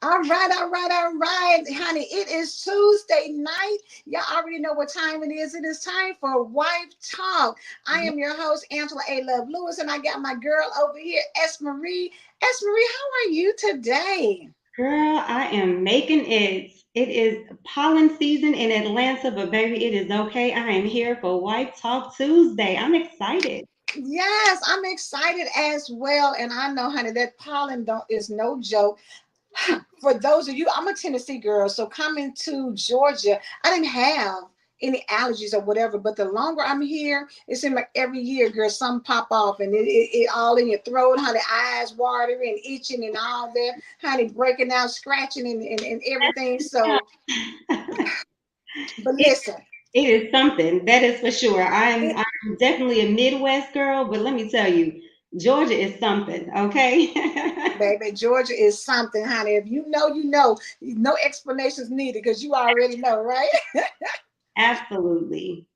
All right, all right, all right, honey. It is Tuesday night. Y'all already know what time it is. It is time for Wife Talk. I am your host, Angela A. Love Lewis, and I got my girl over here, S. Marie. S. Marie, how are you today? Girl, I am making it. It is pollen season in Atlanta, but baby, it is okay. I am here for White Talk Tuesday. I'm excited. Yes, I'm excited as well. And I know, honey, that pollen don't, is no joke. For those of you, I'm a Tennessee girl, so coming to Georgia, I didn't have any allergies or whatever. But the longer I'm here, it seems like every year, girl, something pop off, and it all in your throat, honey, eyes watering and itching and all that, honey, breaking out, scratching and everything. Yeah. So, but It, listen, it is something, that is for sure. I'm it, I'm definitely a Midwest girl, but let me tell you, Georgia is something, okay? baby, Georgia is something, honey. If you know, you know, no explanations needed because you already know, right? Absolutely.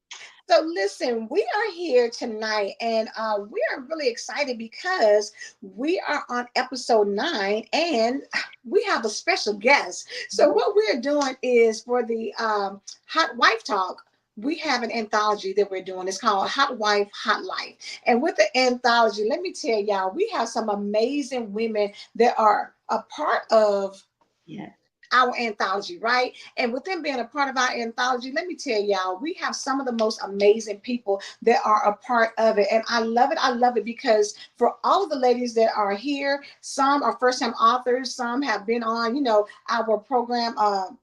So listen, we are here tonight, and we are really excited because we are on episode 9, and we have a special guest. So what we're doing is for the Hot Wife Talk. We have an anthology that we're doing. It's called Hot Wife, Hot Life. And with the anthology, let me tell y'all, we have some amazing women that are a part of Yeah. our anthology, right? And with them being a part of our anthology, let me tell y'all, we have some of the most amazing people that are a part of it. And I love it. I love it because for all of the ladies that are here, some are first time authors, some have been on, our program, our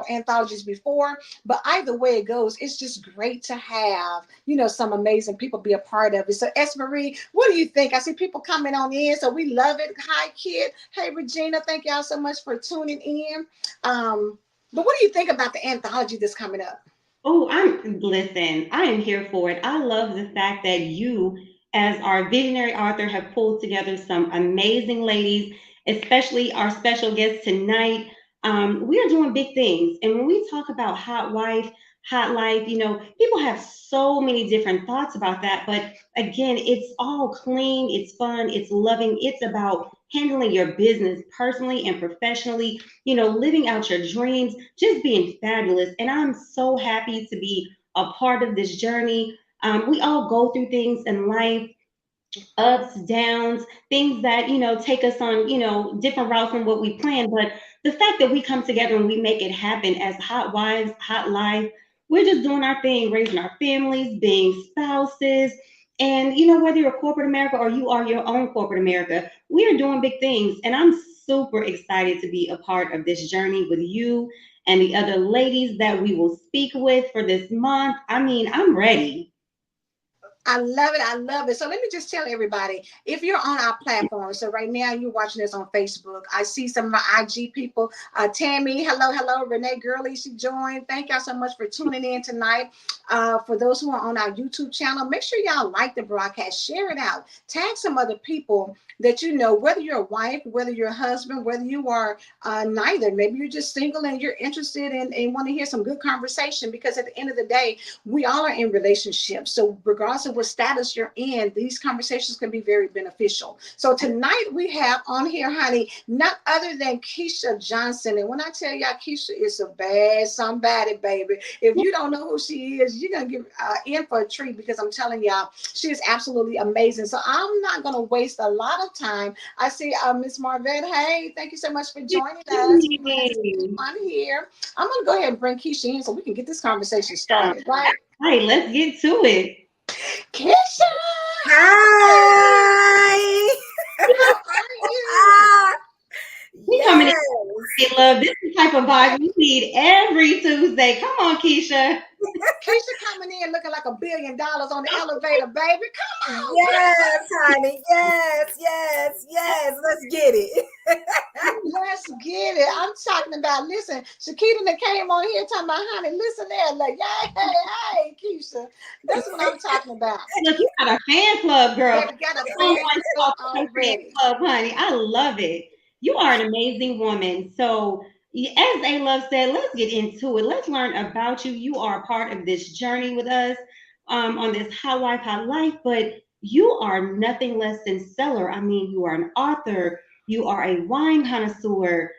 anthologies before. But either way it goes, it's just great to have, some amazing people be a part of it. So, S. Marie, what do you think? I see people coming on in, so we love it. Hi, Kid. Hey, Regina. Thank y'all so much for tuning in. But what do you think about the anthology that's coming up? Oh, listen, I am here for it. I love the fact that you, as our visionary author, have pulled together some amazing ladies, especially our special guest tonight. We are doing big things. And when we talk about hot wife, hot life, people have so many different thoughts about that. But again, it's all clean, it's fun, it's loving, it's about handling your business personally and professionally, living out your dreams, just being fabulous. And I'm so happy to be a part of this journey. We all go through things in life, ups, downs, things that, take us on, different routes from what we planned. But the fact that we come together and we make it happen as hot wives, hot life, we're just doing our thing, raising our families, being spouses. And, whether you're corporate America or you are your own corporate America, we are doing big things. And I'm super excited to be a part of this journey with you and the other ladies that we will speak with for this month. I mean, I'm ready. I love it. I love it. So let me just tell everybody, if you're on our platform, so right now you're watching us on Facebook. I see some of my IG people. Tammy, hello, hello. Renee Gurley, she joined. Thank y'all so much for tuning in tonight. For those who are on our YouTube channel, make sure y'all like the broadcast, share it out, tag some other people that you know, whether you're a wife, whether you're a husband, whether you are neither. Maybe you're just single and you're interested in and want to hear some good conversation because at the end of the day, we all are in relationships. So regardless of what status you're in, these conversations can be very beneficial. So tonight we have on here, honey, not other than Keisha Johnson. And when I tell y'all Keisha is a bad somebody, baby, if you don't know who she is, you're going to get in for a treat because I'm telling y'all, she is absolutely amazing. So I'm not going to waste a lot of time. I see Miss Marvette. Hey, thank you so much for joining us. We're glad to see you on here. I'm going to go ahead and bring Keisha in so we can get this conversation started, right? Right, let's get to it. Keisha, Hi. how are you? We coming in, Yes. hey, love. This is the type of vibe we need every Tuesday. Come on, Keisha. Keisha coming in looking like $1 billion on the elevator, baby. Come on, Keisha. Yes, honey. Yes, yes, yes. Let's get it. Let's get it. I'm talking about, listen, Shakita that came on here talking about, honey, listen there. Like, hey, hey, hey, Keisha. That's what I'm talking about. Look, you got a fan club, girl. Baby got a Come fan on, club fan already. club, honey. I love it. You are an amazing woman. So, as A Love said, let's get into it. Let's learn about you. You are a part of this journey with us on this Hot Wife, Hot Life, but you are nothing less than stellar. I mean, you are an author, you are a wine connoisseur.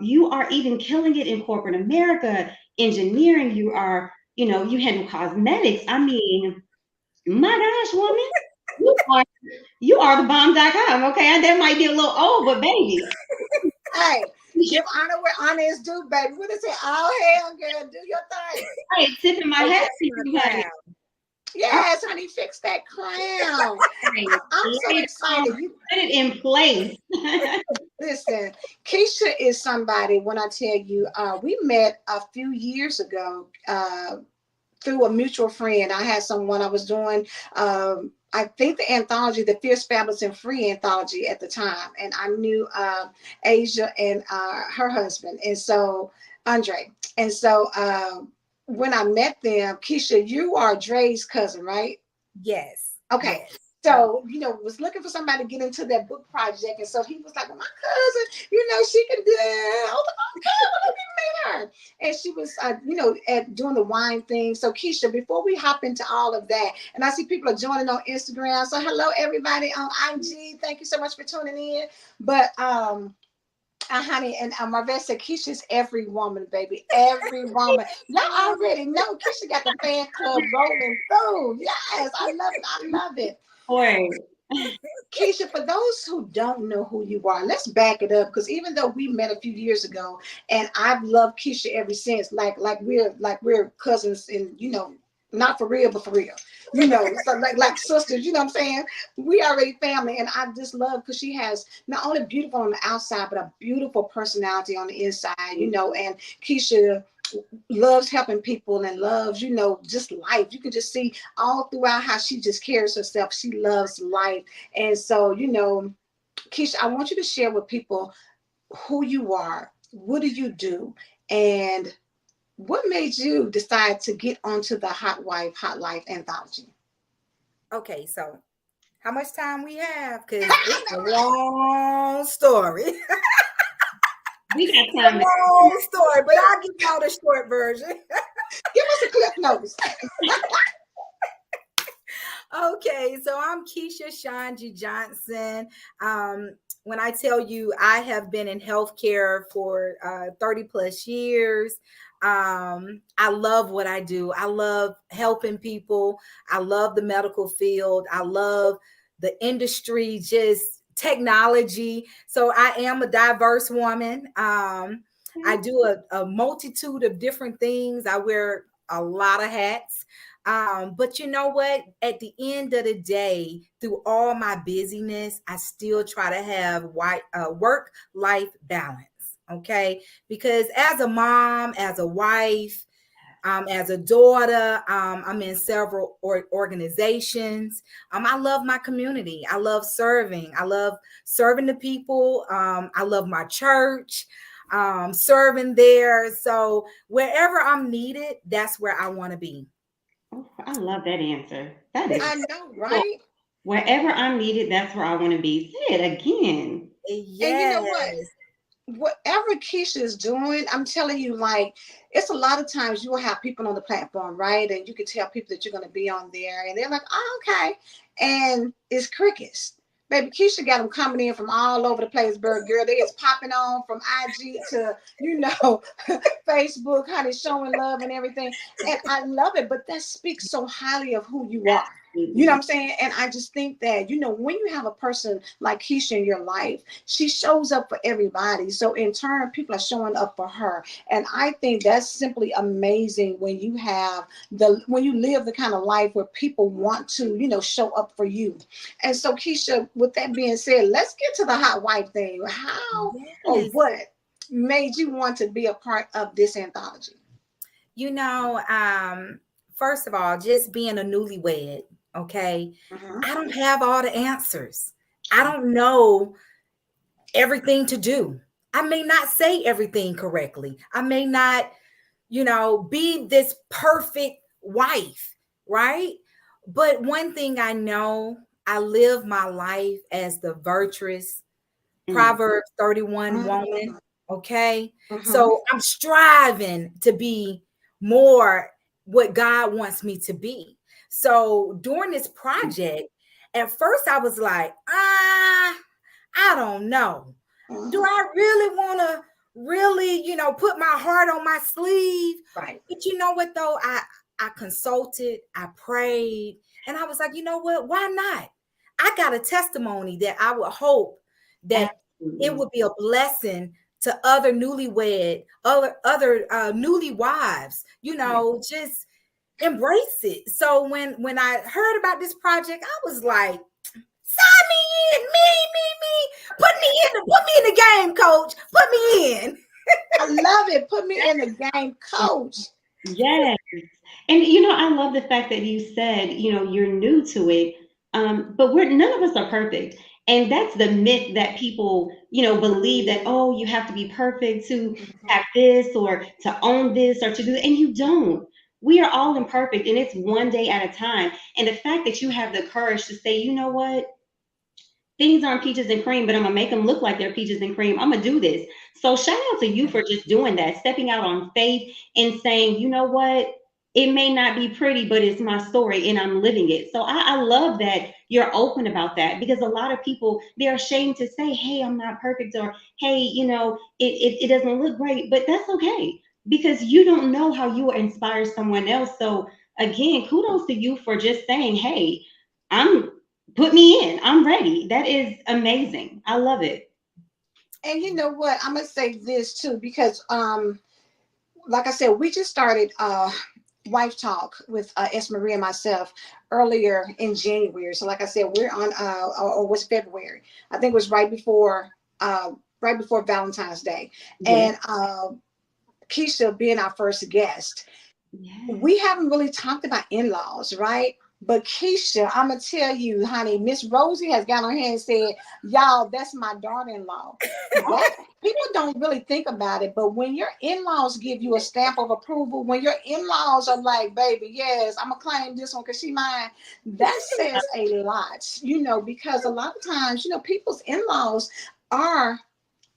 You are even killing it in corporate America, engineering. You are, you handle cosmetics. I mean, my gosh, woman, you are you are the bomb.com. Okay, that might be a little old, but baby, Hey, give honor where honor is due, baby. What is it? All hell, girl, do your thing. right, tipping my Hey, hat that's to my you, honey. crown. All Yes, honey, fix that crown. right, I'm so lay it down, excited. You put it in place. listen, Keisha is somebody. When I tell you, we met a few years ago. Through a mutual friend. I had someone I was doing, I think the anthology, the Fierce Fabulous and Free anthology at the time. And I knew Asia and her husband. And so, Andre. And so, when I met them, Keisha, you are Dre's cousin, right? Yes, Okay. yes. So, was looking for somebody to get into that book project. And so he was like, well, my cousin, she can do it. I was like, okay, well, let me meet her. And she was, at doing the wine thing. So, Keisha, before we hop into all of that, and I see people are joining on Instagram. So, hello, everybody on IG. Thank you so much for tuning in. But, honey, and Marvette said Keisha's every woman, baby. Every woman. Y'all already know Keisha got the fan club rolling through. Yes, I love it. I love it. Boy, Keisha, for those who don't know who you are, let's back it up because even though we met a few years ago, and I've loved Keisha ever since, like we're cousins, and not for real, but for real, so like sisters, you know what I'm saying? We already family, and I just love because she has not only beautiful on the outside, but a beautiful personality on the inside, and Keisha loves helping people and loves, just life. You can just see all throughout how she just carries herself. She loves life. And so, Keisha, I want you to share with people who you are, what do you do, and what made you decide to get onto the Hot Wife, Hot Life anthology? Okay, so how much time we have? Because it's a long story. we got It's a time. long story, but I'll give y'all the short version. Give us a clip notes. Okay, so I'm Keisha Shanji Johnson. When I tell you I have been in healthcare for 30 plus years, I love what I do. I love helping people. I love the medical field. I love the industry, just technology. So I am a diverse woman. I do a multitude of different things. I wear a lot of hats. But you know what? At the end of the day, through all my busyness, I still try to have work-life balance. Okay, because as a mom, as a wife, as a daughter, I'm in several organizations. I love my community. I love serving. I love serving the people. I love my church, serving there. So wherever I'm needed, that's where I want to be. Oh, I love that answer. That is I know, cool. right? Wherever I'm needed, that's where I want to be. Say it again. And you know what? Yes. Whatever Keisha is doing, I'm telling you, like, it's a lot of times you will have people on the platform, right? And you can tell people that you're going to be on there, and they're like, oh, okay. And it's crickets. Baby, Keisha got them coming in from all over the place, girl. They is popping on from IG to, Facebook, honey, showing love and everything. And I love it, but that speaks so highly of who you are. You know what Absolutely. I'm saying? And I just think that, when you have a person like Keisha in your life, she shows up for everybody. So in turn, people are showing up for her. And I think that's simply amazing when you live the kind of life where people want to, show up for you. And so Keisha, with that being said, let's get to the hot wife thing. How or Yes. what made you want to be a part of this anthology? You know, first of all, just being a newlywed, okay, Mhm. I don't have all the answers. I don't know everything to do. I may not say everything correctly. I may not, be this perfect wife, right? But one thing I know, I live my life as the virtuous Mm. Proverbs 31 woman. Mhm. Okay. Mhm. So I'm striving to be more what God wants me to be. So during this project, at first I was like, I don't know. Do Mhm. I really want to really, put my heart on my sleeve. Right. But you know what though? I consulted, I prayed, and I was like, you know what? Why not? I got a testimony that I would hope that it Absolutely. would be a blessing to other newlywed, other newly wives, Yeah. just embrace it. So when I heard about this project, I was like, sign me in, me. Put me in the game, coach. Put me in. I love it. Put me in the game, coach. Yes. And I love the fact that you said, you're new to it. But we're none of us are perfect. And that's the myth that people, believe that, oh, you have to be perfect to have this or to own this or to do that. And you don't. We are all imperfect and it's one day at a time. And the fact that you have the courage to say, you know what? Things aren't peaches and cream, but I'm gonna make them look like they're peaches and cream. I'm gonna do this. So shout out to you for just doing that, stepping out on faith and saying, you know what? It may not be pretty, but it's my story and I'm living it. So I love that you're open about that because a lot of people they're ashamed to say, hey, I'm not perfect, or hey, it doesn't look great, but that's okay because you don't know how you will inspire someone else. So again, kudos to you for just saying, hey, I'm put me in. I'm ready. That is amazing. I love it. And you know what? I'm gonna say this too, because like I said, we just started wife talk with S Marie and myself earlier in January. So like I said, we're on or was February. I think it was right before Valentine's Day. Yes. And Keisha being our first guest, Yes. we haven't really talked about in-laws, right? But Keisha, I'm gonna tell you, honey, Miss Rosie has got on here and said, "Y'all, that's my daughter-in-law." That people don't really think about it, but when your in-laws give you a stamp of approval, when your in-laws are like, "Baby, yes, I'm gonna claim this one because she mine," that says a lot, because a lot of times, people's in-laws are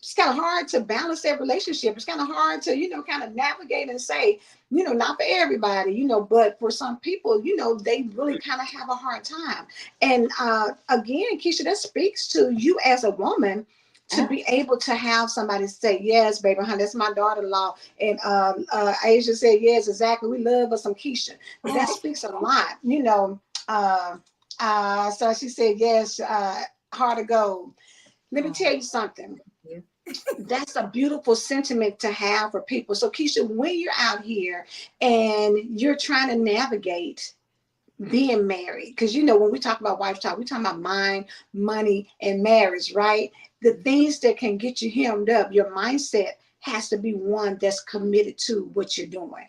it's kind of hard to balance that relationship. It's kind of hard to, kind of navigate and say, not for everybody, but for some people, they really kind of have a hard time. And again, Keisha, that speaks to you as a woman to be able to have somebody say, yes, baby, honey, that's my daughter-in-law. And Asia said, yes, exactly. We love us some Keisha. That speaks a lot, so she said, yes, heart of gold. Let me Oh, tell you something, yeah. that's a beautiful sentiment to have for people. So, Keisha, when you're out here and you're trying to navigate being married, because when we talk about wife talk, we talk about mind, money, and marriage, right? The things that can get you hemmed up, your mindset has to be one that's committed to what you're doing.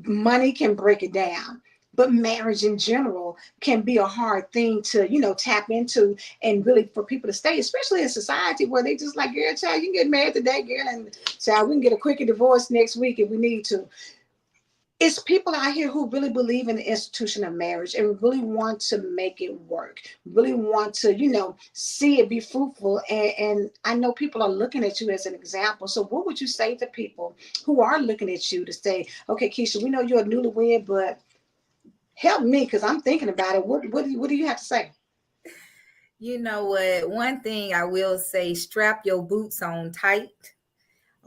Money can break it down. But marriage in general can be a hard thing to, tap into and really for people to stay, especially in society where they just like, girl, child, you can get married today, girl, and child, we can get a quickie divorce next week if we need to. It's people out here who really believe in the institution of marriage and really want to make it work, really want to, see it be fruitful. And I know people are looking at you as an example. So what would you say to people who are looking at you to say, okay, Keisha, we know you're a newlywed, but help me because I'm thinking about it. What do you have to say? You know what? One thing I will say, strap your boots on tight.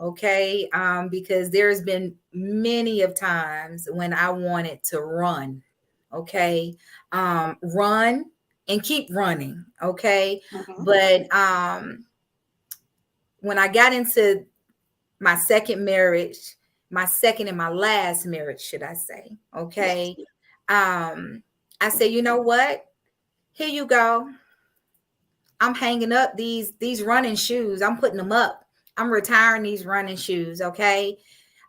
Okay. Because there's been many of times when I wanted to run. Okay. Run and keep running. Okay. Mhm. But when I got into my second marriage, my second and my last marriage, should I say, Yes. okay. I said, you know what? Here you go. I'm hanging up these running shoes. I'm putting them up. I'm retiring these running shoes. Okay.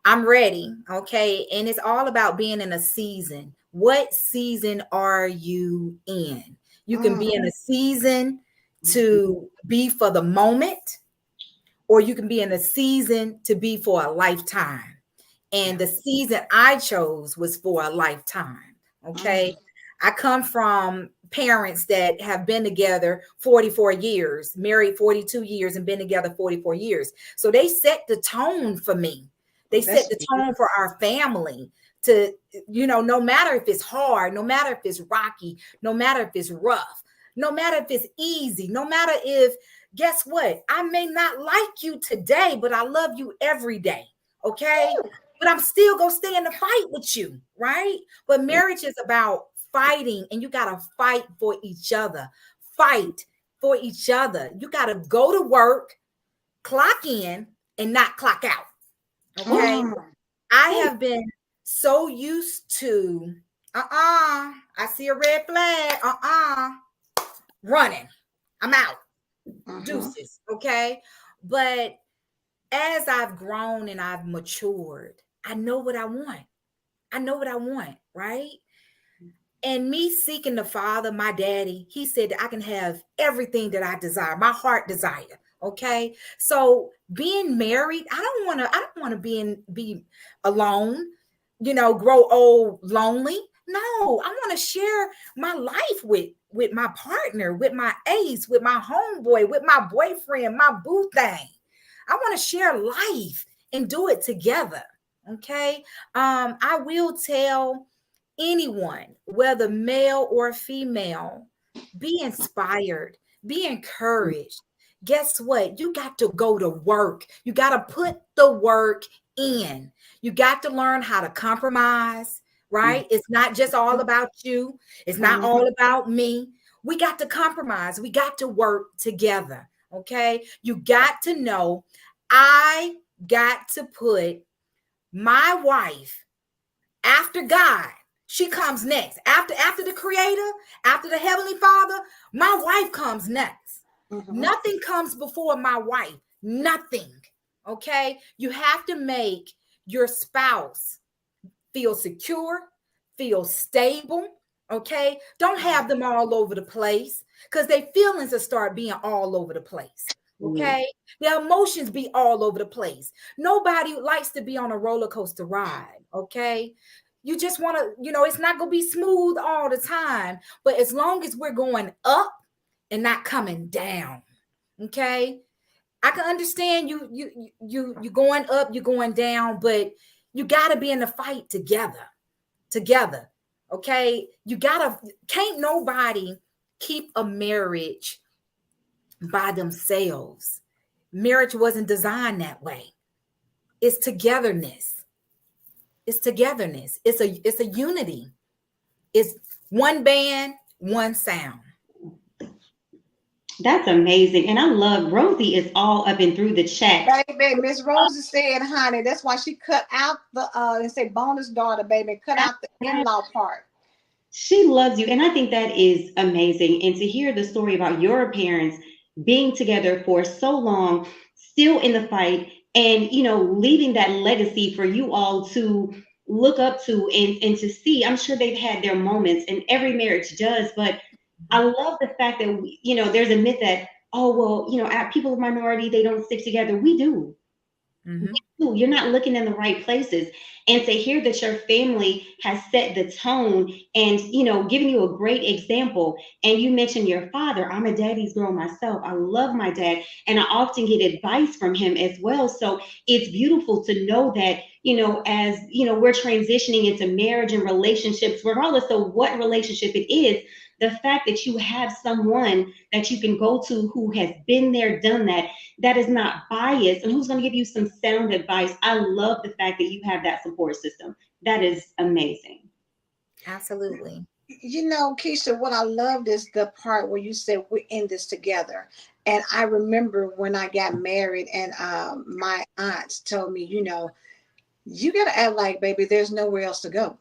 I'm ready. Okay. And it's all about being in a season. What season are you in? You can be Mm. in a season to be for the moment, or you can be in a season to be for a lifetime. And Yeah. the season I chose was for a lifetime. Okay. Mm. I come from parents that have been together 44 years, married 42 years, and been together 44 years. So they set the tone for me. They set That's the tone for our family to, no matter if it's hard, no matter if it's rocky, no matter if it's rough, no matter if it's easy, no matter if Guess what? I may not like you today, but I love you every day. Okay. But I'm still going to stay in the fight with you. Right. But marriage is about fighting, and you got to fight for each other. Fight for each other. You got to go to work, clock in, and not clock out. Okay. I have been so used to, I see a red flag, running. I'm out. Deuces. Okay. But as I've grown and I've matured, I know what I want. I know what I want, right? And me seeking the Father, my daddy, he said that I can have everything that I desire, my heart desire. Okay. So being married, I don't want to be alone, grow old lonely. No, I want to share my life with my partner, with my ace, with my homeboy, with my boyfriend, my boo thing. I want to share life and do it together. Okay. I will tell anyone, whether male or female, be inspired, be encouraged. Guess what? You got to go to work. You got to put the work in. You got to learn how to compromise, right? It's not just all about you, it's not all about me. We got to compromise, we got to work together. Okay. You got to know, I got to put my wife after God. She comes next. After the creator, after the heavenly father, my wife comes next. Nothing comes before my wife. Nothing. Okay. You have to make your spouse feel secure, feel stable. Okay. Don't have them all over the place, because their feelings will start being all over the place. Okay. Their emotions be all over the place. Nobody likes to be on a roller coaster ride. Okay. You just want to, it's not going to be smooth all the time, but as long as we're going up and not coming down. Okay. I can understand you going up, you're going down, but you got to be in the fight together. Okay. Can't nobody keep a marriage by themselves. Marriage wasn't designed that way. It's togetherness. It's togetherness. It's a unity. It's one band, one sound. That's amazing. And I love Rosie is all up and through the chat. Baby, Miss Rosie said, honey, that's why she cut out the and say bonus daughter, baby, cut out the in-law part. She loves you. And I think that is amazing. And to hear the story about your parents being together for so long, still in the fight, and leaving that legacy for you all to look up to and to see. I'm sure they've had their moments, and every marriage does, but I love the fact that there's a myth that, oh well, people of minority, they don't stick together. We do. You're not looking in the right places. And to hear that your family has set the tone and giving you a great example. And you mentioned your father. I'm a daddy's girl myself. I love my dad, and I often get advice from him as well. So it's beautiful to know that as we're transitioning into marriage and relationships, regardless of what relationship it is, the fact that you have someone that you can go to who has been there, done that, that is not biased, and who's going to give you some sound advice. I love the fact that you have that support system. That is amazing. Absolutely. Keisha, what I loved is the part where you said we're in this together. And I remember when I got married, and my aunts told me, you got to act like, baby, there's nowhere else to go.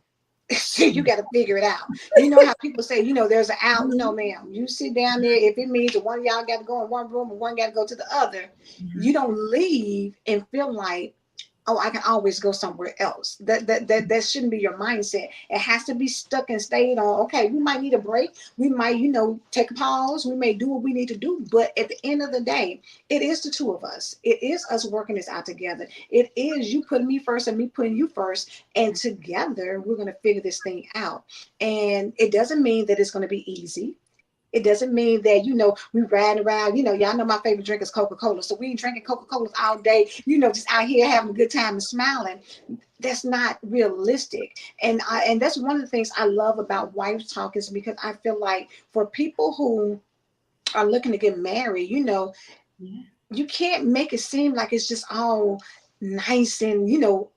So you got to figure it out. You know how people say, there's an out. No, ma'am. You sit down there. If it means that one of y'all got to go in one room and one got to go to the other, you don't leave and feel like, oh, I can always go somewhere else. That shouldn't be your mindset. It has to be stuck and stayed on. Okay, we might need a break. We might, take a pause. We may do what we need to do. But at the end of the day, it is the two of us. It is us working this out together. It is you putting me first and me putting you first. And together, we're going to figure this thing out. And it doesn't mean that it's going to be easy. It doesn't mean that, we riding around, y'all know my favorite drink is Coca-Cola. So we ain't drinking Coca-Colas all day, just out here having a good time and smiling. That's not realistic. And that's one of the things I love about Wife Talk, is because I feel like for people who are looking to get married, Yeah. you can't make it seem like it's just all nice and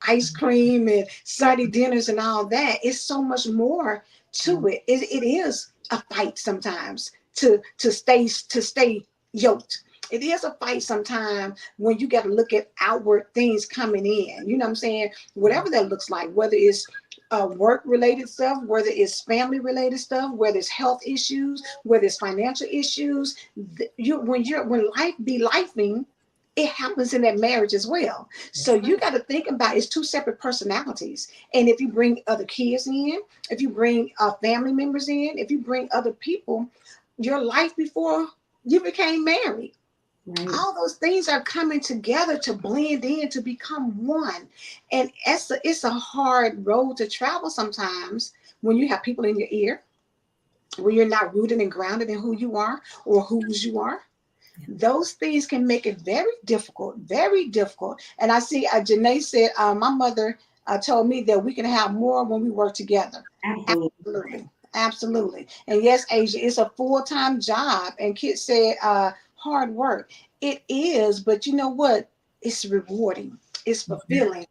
ice cream and Sunday dinners and all that. It's so much more to it. It is a fight sometimes to stay yoked. It is a fight sometimes when you got to look at outward things coming in. You know what I'm saying? Whatever that looks like, whether it's work related stuff, whether it's family related stuff, whether it's health issues, whether it's financial issues. When life be lifing, it happens in that marriage as well. So That's you right. got to think about it's two separate personalities. And if you bring other kids in, if you bring family members in, if you bring other people, your life before you became married, Right. all those things are coming together to blend in to become one. And it's a hard road to travel sometimes when you have people in your ear, when you're not rooted and grounded in who you are or whose you are. Those things can make it very difficult, very difficult. And I see Janae said, my mother told me that we can have more when we work together. Absolutely. Absolutely. Absolutely. And yes, Asia, it's a full-time job. And Kit said, hard work. It is, but you know what? It's rewarding. It's fulfilling.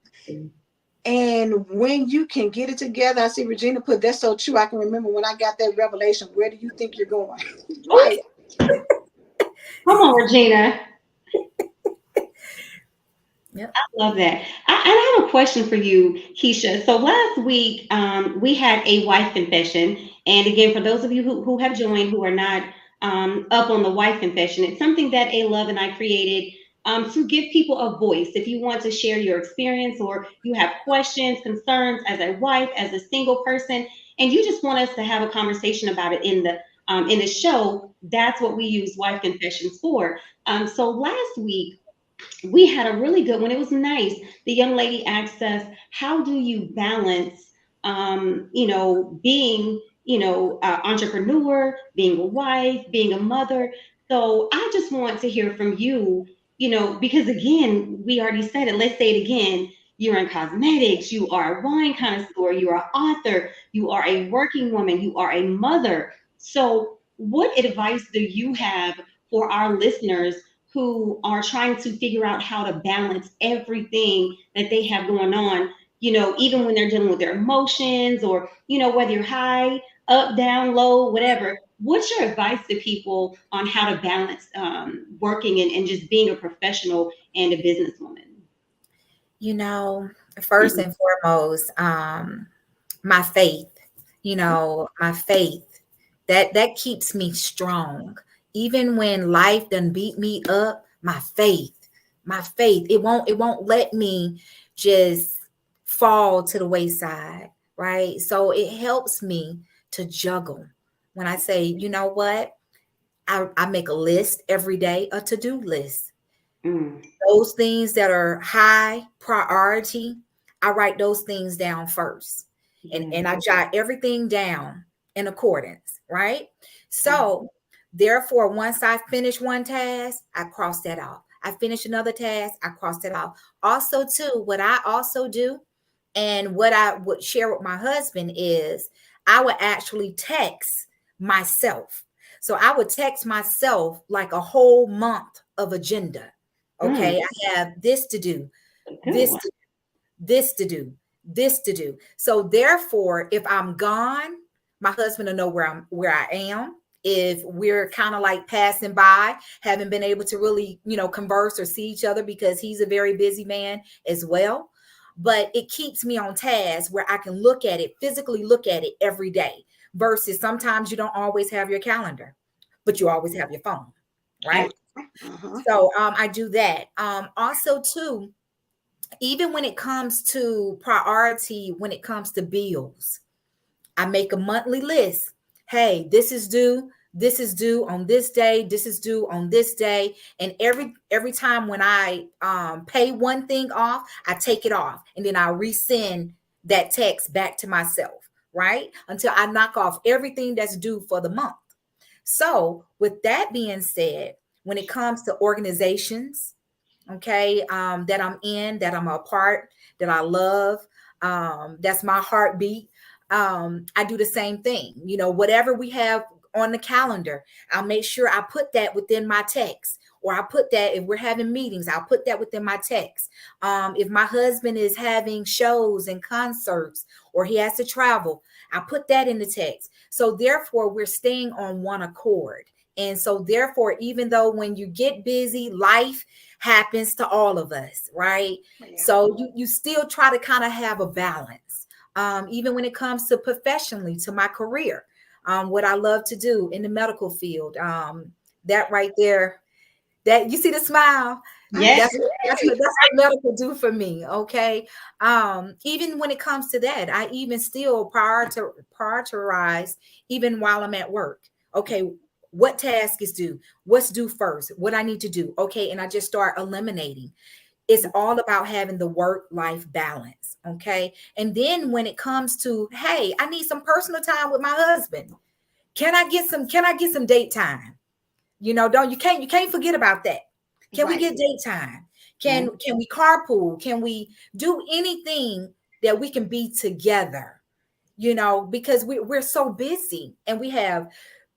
And when you can get it together, I see Regina put that's so true. I can remember when I got that revelation. Where do you think you're going? Oh, Right. come on, Regina. Yep. Love that. And I have a question for you, Keisha. So last week, we had a wife confession. And again, for those of you who have joined who are not up on the wife confession, it's something that A Love and I created to give people a voice. If you want to share your experience or you have questions, concerns as a wife, as a single person, and you just want us to have a conversation about it in the show, that's what we use wife confessions for. So last week, we had a really good one. It was nice. The young lady asked us, how do you balance, being, entrepreneur, being a wife, being a mother? So I just want to hear from you, because again, we already said it. Let's say it again. You're in cosmetics, you are a wine connoisseur, you are an author, you are a working woman, you are a mother. So, what advice do you have for our listeners who are trying to figure out how to balance everything that they have going on, even when they're dealing with their emotions or, whether you're high, up, down, low, whatever. What's your advice to people on how to balance working and just being a professional and a businesswoman? You know, first and foremost, my faith, my faith that keeps me strong. Even when life done beat me up, my faith, it won't let me just fall to the wayside, right? So it helps me to juggle. When I say, you know what, I make a list every day, a to-do list. Mm, Those things that are high priority, I write those things down first. And yeah, and I jot everything down in accordance, right? yeah. So therefore, once I finish one task, I cross that off. I finish another task, I cross that off. Also, too, what I also do and what I would share with my husband is I would actually text myself. So I would text myself like a whole month of agenda. Mm, Okay, I have this to do, a good this one. to, this to do, this to do. So therefore, if I'm gone, my husband will know where I am. If we're kind of like passing by, haven't been able to really, converse or see each other because he's a very busy man as well. But it keeps me on task where I can look at it, physically look at it every day. Versus sometimes you don't always have your calendar, but you always have your phone, right? Uh-huh. So I do that. Also, too, even when it comes to priority, when it comes to bills, I make a monthly list. Hey, this is due. This is due on this day. This is due on this day. And every time when I pay one thing off, I take it off, and then I resend that text back to myself, right? Until I knock off everything that's due for the month. So, with that being said, when it comes to organizations, okay, that I'm in, that I'm a part, that I love, that's my heartbeat. I do the same thing. Whatever we have on the calendar. I'll make sure I put that within my text. Or I put that if we're having meetings, I'll put that within my text. If my husband is having shows and concerts or he has to travel, I put that in the text. So therefore, we're staying on one accord. And so therefore, even though when you get busy, life happens to all of us, right? Yeah. So you still try to kind of have a balance. Even when it comes to professionally, to my career, what I love to do in the medical field, that right there, that you see the smile, I Yes. that's see. what medical do for me. Okay. Even when it comes to that, I even still prioritize even while I'm at work. Okay, what task is due, what's due first, what I need to do. Okay, and I just start eliminating. It's all about having the work life balance. Okay, and then when it comes to, hey, I need some personal time with my husband, can I get some date time? Don't you can't forget about that. Can we Right. get date time? Yes. Can we carpool? Can we do anything that we can be together? Because we're so busy and we have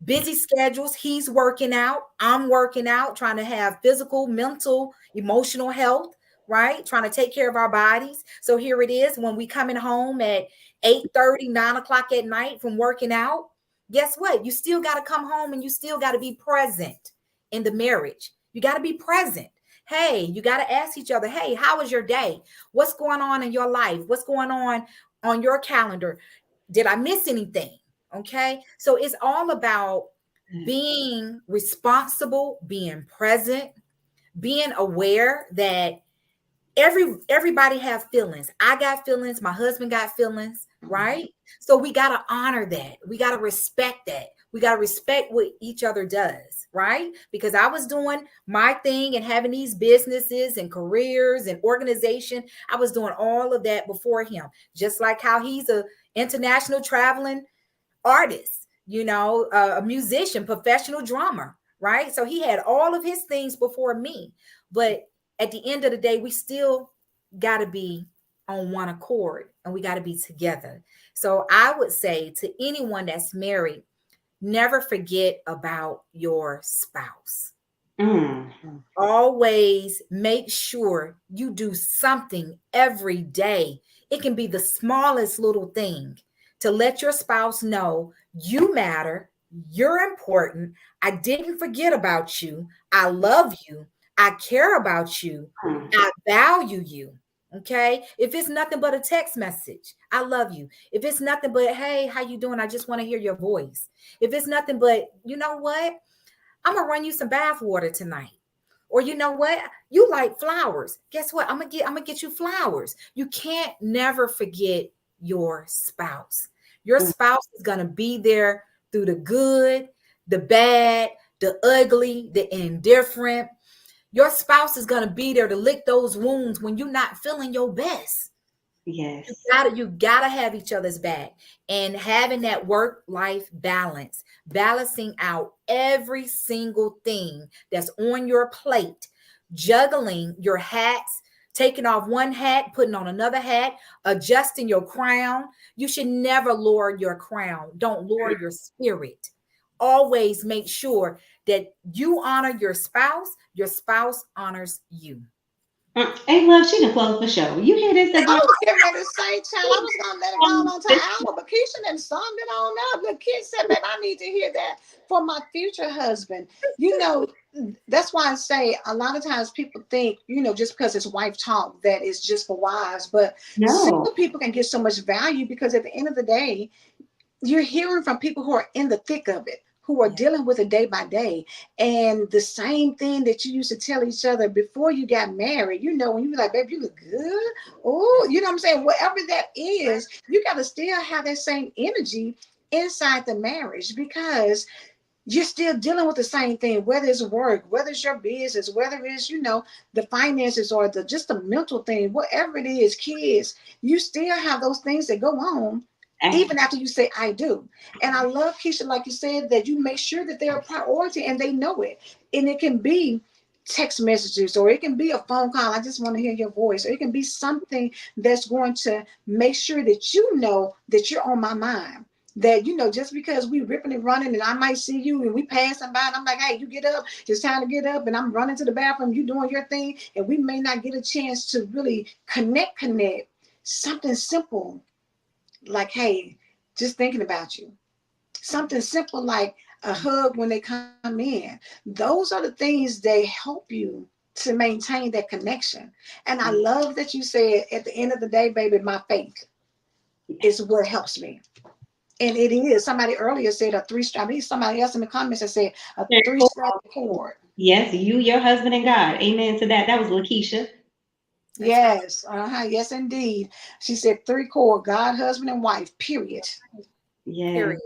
busy schedules. He's working out, I'm working out, trying to have physical, mental, emotional health, right? Trying to take care of our bodies. So here it is when we coming home at 8:30, 9 o'clock at night from working out. Guess what? You still got to come home and you still got to be present in the marriage. You got to be present. Hey, you got to ask each other, hey, how was your day? What's going on in your life? What's going on your calendar? Did I miss anything? Okay. So it's all about being responsible, being present, being aware that everybody have feelings. I got feelings, my husband got feelings, right? So we got to honor that. We got to respect that. We got to respect what each other does, right? Because I was doing my thing and having these businesses and careers and organization. I was doing all of that before him, just like how he's a international traveling artist, a musician, professional drummer, right? So he had all of his things before me. But at the end of the day, we still got to be on one accord and we got to be together. So I would say to anyone that's married, never forget about your spouse. Mm. Always make sure you do something every day. It can be the smallest little thing to let your spouse know you matter, you're important. I didn't forget about you. I love you. I care about you. Mm. I value you. Okay? If it's nothing but a text message, I love you. If it's nothing but, hey, how you doing? I just want to hear your voice. If it's nothing but, you know what? I'm gonna run you some bath water tonight. Or you know what? You like flowers. Guess what? I'm gonna get you flowers. You can't never forget your spouse. Your Mm. spouse is gonna be there through the good, the bad, the ugly, the indifferent. Your spouse is gonna be there to lick those wounds when you're not feeling your best. You Yes. gotta you gotta have each other's back, and having that work life balance, balancing out every single thing that's on your plate, juggling your hats, taking off one hat, putting on another hat, adjusting your crown. You should never lower your crown. Don't lower your spirit. Always make sure that you honor your spouse honors you. Hey, love, she done closed the show. You hear this I again? was getting ready to say, child, I was gonna let it go on to hour, but Keisha then summed it on up. The kid said, "Babe, I need to hear that for my future husband." You know, that's why I say a lot of times people think, just because it's wife talk that it's just for wives, but No. single people can get so much value because at the end of the day, you're hearing from people who are in the thick of it, who are Yeah. dealing with it day by day. And the same thing that you used to tell each other before you got married, when you were like, babe, you look good. Oh, you know what I'm saying? Whatever that is, you got to still have that same energy inside the marriage because you're still dealing with the same thing, whether it's work, whether it's your business, whether it's, the finances or just the mental thing, whatever it is, kids, you still have those things that go on Eh, even after you say I do. And I love Keisha, like you said, that you make sure that they're a priority and they know it. And it can be text messages or it can be a phone call. I just want to hear your voice. Or it can be something that's going to make sure that you know that you're on my mind. that, just because we ripping and running and I might see you and we passing by and I'm like, hey, you get up, it's time to get up, and I'm running to the bathroom, you doing your thing, and we may not get a chance to really connect. Something simple like, hey, just thinking about you. Something simple like a hug when they come in. Those are the things that help you to maintain that connection. And I love that you said at the end of the day, baby, my faith is what helps me. And it is. Somebody earlier said a I mean, somebody else in the comments that said a three-strand cord. Yes, you, your husband, and God. Amen to that. That was Lakeisha. Yes. Yes, indeed. She said three cord, God, husband, and wife, period. Yes. Period.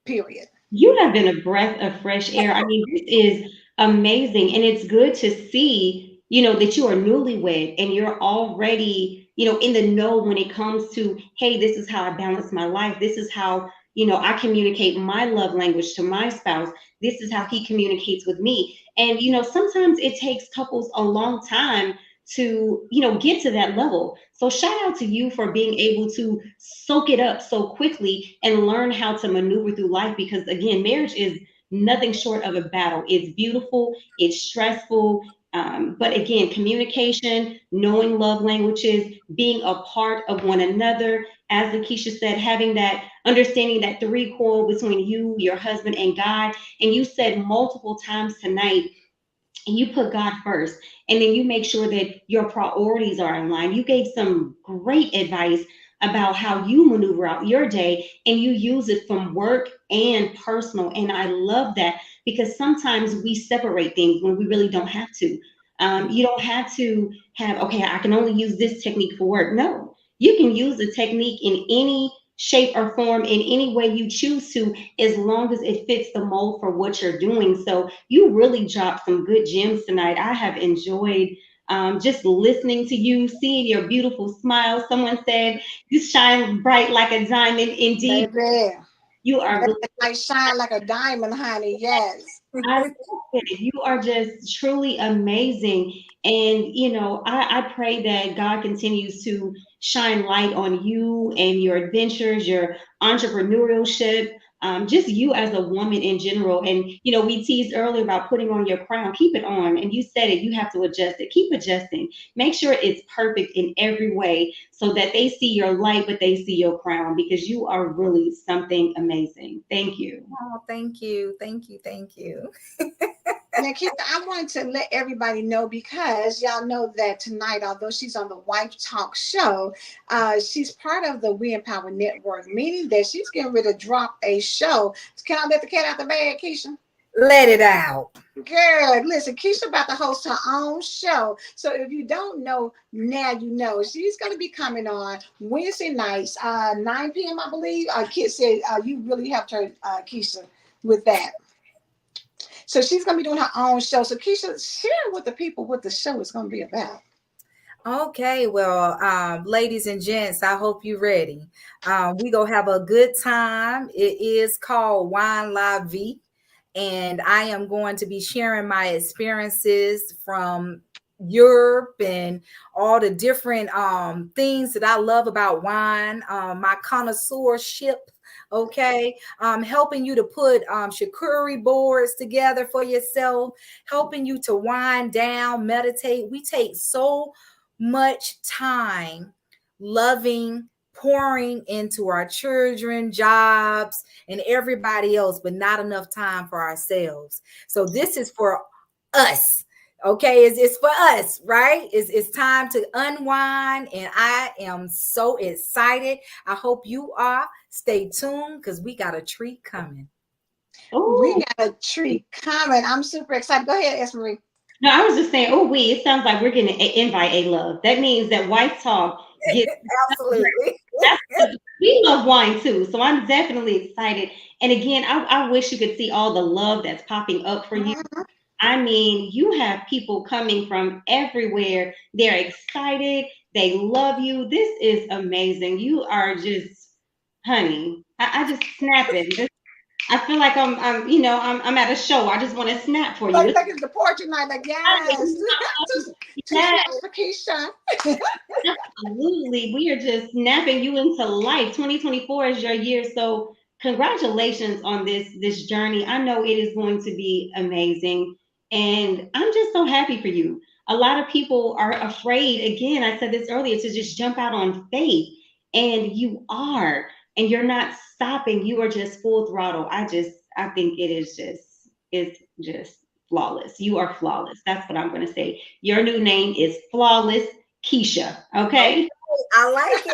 Period. You have been a breath of fresh air. I mean, this is amazing. And it's good to see, that you are newlywed and you're already, in the know when it comes to, hey, this is how I balance my life. This is how, I communicate my love language to my spouse. This is how he communicates with me. And, sometimes it takes couples a long time to, get to that level. So shout out to you for being able to soak it up so quickly and learn how to maneuver through life, because again, marriage is nothing short of a battle. It's beautiful, it's stressful, but again, communication, knowing love languages, being a part of one another, as Lakeisha said, having that understanding, that three chord between you, your husband, and God. And you said multiple times tonight, and you put God first, and then you make sure that your priorities are in line. You gave some great advice about how you maneuver out your day and you use it from work and personal. And I love that, because sometimes we separate things when we really don't have to. You don't have to have, okay, I can only use this technique for work. No, you can use the technique in any shape or form, in any way you choose to, as long as it fits the mold for what you're doing. So you really dropped some good gems tonight. I have enjoyed just listening to you, seeing your beautiful smile. Someone said you shine bright like a diamond. Indeed, Baby. you are. I shine like a diamond, honey. Yes. I love it. You are just truly amazing. And, I pray that God continues to shine light on you and your adventures, your entrepreneurship, just you as a woman in general. And, we teased earlier about putting on your crown. Keep it on. And you said it, you have to adjust it. Keep adjusting. Make sure it's perfect in every way so that they see your light, but they see your crown, because you are really something amazing. Thank you. Oh, thank you. Thank you. Thank you. Now, Keisha, I wanted to let everybody know, because y'all know that tonight, although she's on the Wife Talk show, she's part of the We Empower Network, meaning that she's getting ready to drop a show. Can I let the cat out the bag, Keisha? Let it out. Good. Listen, Keisha about to host her own show. So if you don't know, now you know. She's going to be coming on Wednesday nights, 9 p.m., I believe. Kit said you really helped her, Keisha, with that. So she's going to be doing her own show. So Keisha, share with the people what the show is going to be about. Okay, well, ladies and gents, I hope you're ready. We gonna have a good time. It is called Wine La Vie, and I am going to be sharing my experiences from Europe and all the different things that I love about wine, my connoisseurship. Okay, helping you to put charcuterie boards together for yourself, helping you to wind down, meditate. We take so much time loving, pouring into our children, jobs, and everybody else, but not enough time for ourselves. So this is for us. Okay, it's for us, right? It's time to unwind, and I am so excited. I hope you are. Stay tuned, because we got a treat coming. We Oh. got a treat coming. I'm super excited. Go ahead, Esmery. No, I was just saying, oh, it sounds like we're getting an invite a love. That means that Wife Talk gets. Absolutely. We love wine too, so I'm definitely excited. And again, I wish you could see all the love that's popping up for you. Mhm. I mean, you have people coming from everywhere. They're excited. They love you. This is amazing. You are just, honey. I just snap it. I feel like I'm at a show. I just want to snap for you. Like it's the portrait night. Like, yes. Two Yes, snaps for Keisha. absolutely. We are just snapping you into life. 2024 is your year. So congratulations on this journey. I know it is going to be amazing, and I'm just so happy for you. A lot of people are afraid, again, I said this earlier, to just jump out on faith, and you are, and you're not stopping. You are just full throttle. I think it's just flawless. You are flawless. That's what I'm going to say. Your new name is Flawless Keisha. Okay, Okay. I like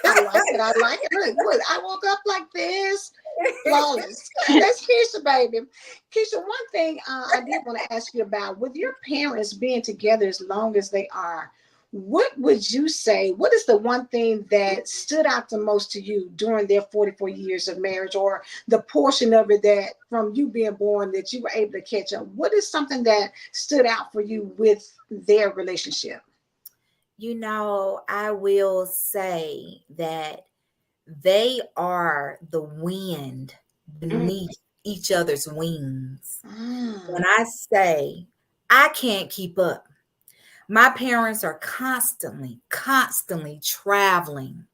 I like it. it. I like it. Look, I woke up like this. Flawless. That's Keisha, baby. Keisha, one thing I did want to ask you about, with your parents being together as long as they are, what would you say? What is the one thing that stood out the most to you during their 44 years of marriage, or the portion of it that from you being born that you were able to catch up? What is something that stood out for you with their relationship? I will say that they are the wind Mm. beneath each other's wings. When Mm. I say I can't keep up, my parents are constantly traveling,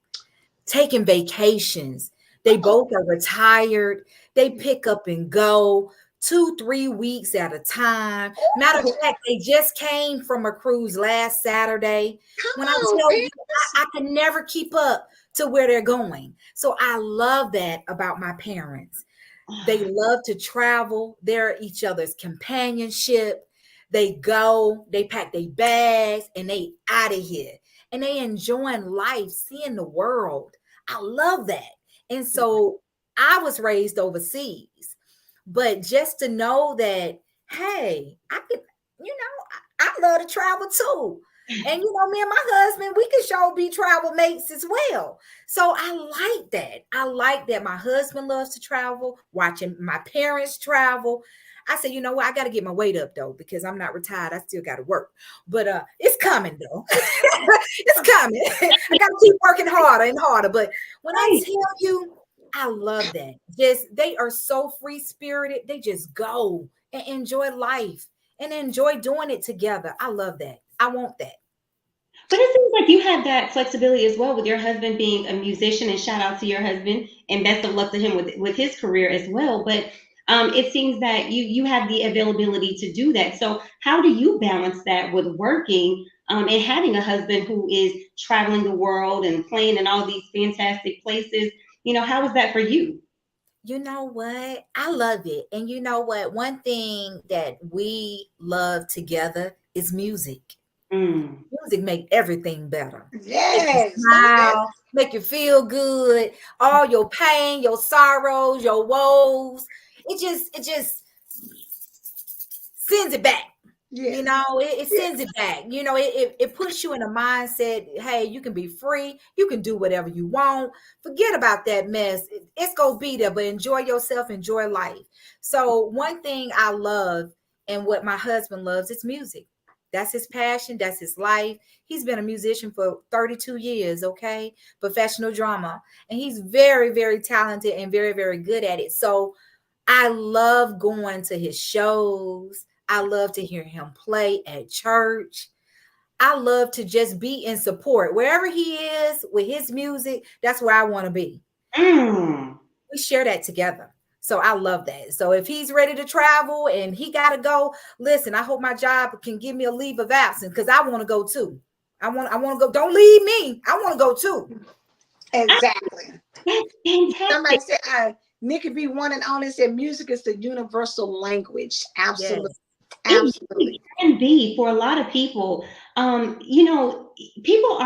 taking vacations. They Oh, both are retired. They pick up and go 2, 3 weeks at a time. Matter of oh, fact, they just came from a cruise last Saturday. come When I on, tell you, parents. I can never keep up to where they're going. So I love that about my parents. They love to travel. They're each other's companionship. They go, they pack their bags, and they out of here. And they enjoying life, seeing the world. I love that. And so I was raised overseas, but just to know that, hey, I could, I love to travel too. And me and my husband, we can sure be travel mates as well. So I like that. I like that my husband loves to travel, watching my parents travel. I said, you know what? I got to get my weight up though, because I'm not retired. I still got to work. But it's coming though. It's coming. I got to keep working harder and harder. But when I Right. tell you, I love that. Just they are so free spirited. They just go and enjoy life and enjoy doing it together. I love that. I want that. But it seems like you have that flexibility as well with your husband being a musician, and shout out to your husband and best of luck to him with his career as well. But it seems that you have the availability to do that. So how do you balance that with working and having a husband who is traveling the world and playing in all these fantastic places? How is that for you? You know what? I love it. And you know what? One thing that we love together is music. Mm. Music make everything better. Make you Yes, go ahead. smile, make you feel good. All your pain, your sorrows, your woes. It just sends it back. Yes, It sends it back. It puts you in a mindset. Hey, you can be free. You can do whatever you want. Forget about that mess. It's gonna be there, but enjoy yourself, enjoy life. So one thing I love and what my husband loves is music. That's his passion. That's his life. He's been a musician for 32 years, okay? Professional drama. And he's very, very talented and very, very good at it. So I love going to his shows. I love to hear him play at church. I love to just be in support. Wherever he is with his music, that's where I want to be. Mm. We share that together. So I love that. So if he's ready to travel and he got to go, listen, I hope my job can give me a leave of absence because I want to go too. I want to go. Don't leave me. I want to go too. Ah, exactly. that's fantastic. Somebody said, Nikki B one and only said, music is the universal language. Absolutely, Yes. It really absolutely. can be for a lot of people. People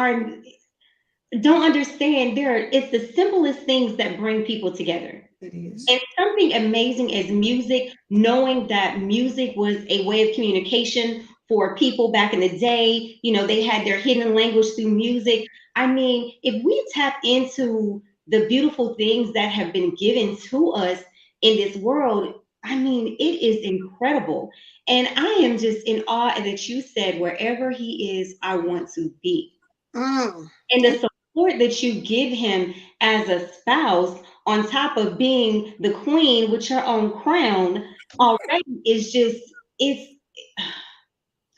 don't understand it's the simplest things that bring people together. It is. And something amazing as music, knowing that music was a way of communication for people back in the day. They had their hidden language through music. I mean, if we tap into the beautiful things that have been given to us in this world, I mean, it is incredible. And I am just in awe that you said, wherever he is, I want to be. Mm. And the support that you give him as a spouse, on top of being the queen with your own crown, already is just, it's,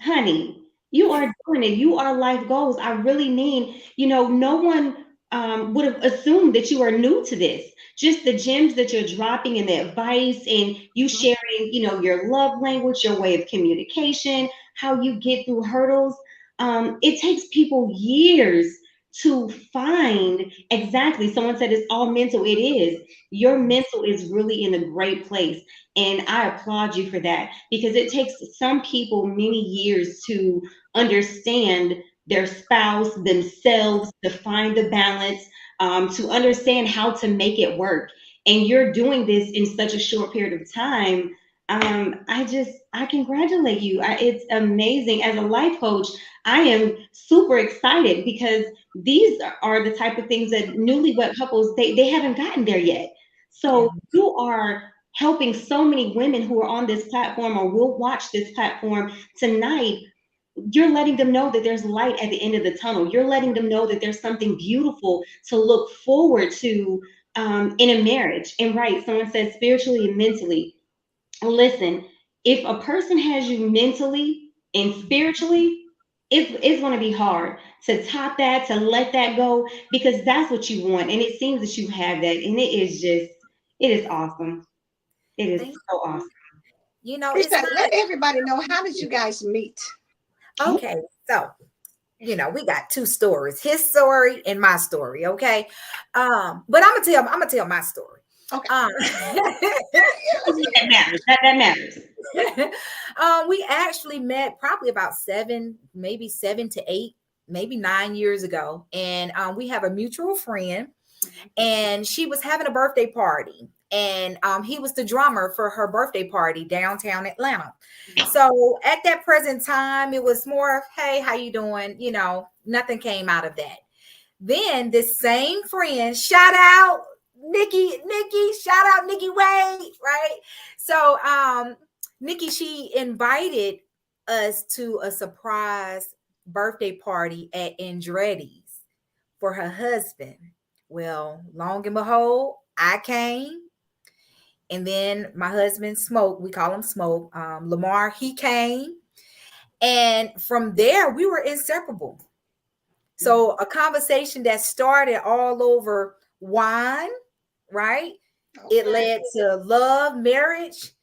honey, you are doing it. You are life goals. I really mean, no one. would have assumed that you are new to this. Just the gems that you're dropping and the advice and you sharing, your love language, your way of communication, how you get through hurdles. It takes people years to find exactly. Someone said it's all mental. It is. Your mental is really in a great place. And I applaud you for that because it takes some people many years to understand their spouse, themselves, to find the balance, to understand how to make it work. And you're doing this in such a short period of time. I congratulate you. It's amazing. As a life coach, I am super excited because these are the type of things that newlywed couples, they haven't gotten there yet. Yeah. So you are helping so many women who are on this platform or will watch this platform tonight. You're letting them know that there's light at the end of the tunnel. You're letting them know that there's something beautiful to look forward to in a marriage. And right, someone said spiritually and mentally. Listen, if a person has you mentally and spiritually, it's going to be hard to top that, to let that go, because that's what you want. And it seems that you have that. And it is awesome. It is Thank so you. awesome. It's Keisha, let everybody know, how did you guys meet? not okay. So, we got two stories, his story and my story. Okay. But I'm gonna tell my story. Okay. That matters. That matters. We actually met probably about maybe 7 to 8, maybe 9 years ago. And we have a mutual friend, and she was having a birthday party. And he was the drummer for her birthday party downtown Atlanta. So at that present time, it was more of, hey, how you doing? Nothing came out of that. Then this same friend, shout out Nikki, shout out Nikki Wade, right? So Nikki, she invited us to a surprise birthday party at Andretti's for her husband. Well, long and behold, I came. And then my husband, Smoke, we call him Smoke, Lamar, he came. And from there, we were inseparable. So a conversation that started all over wine, right? Okay. It led to love, marriage,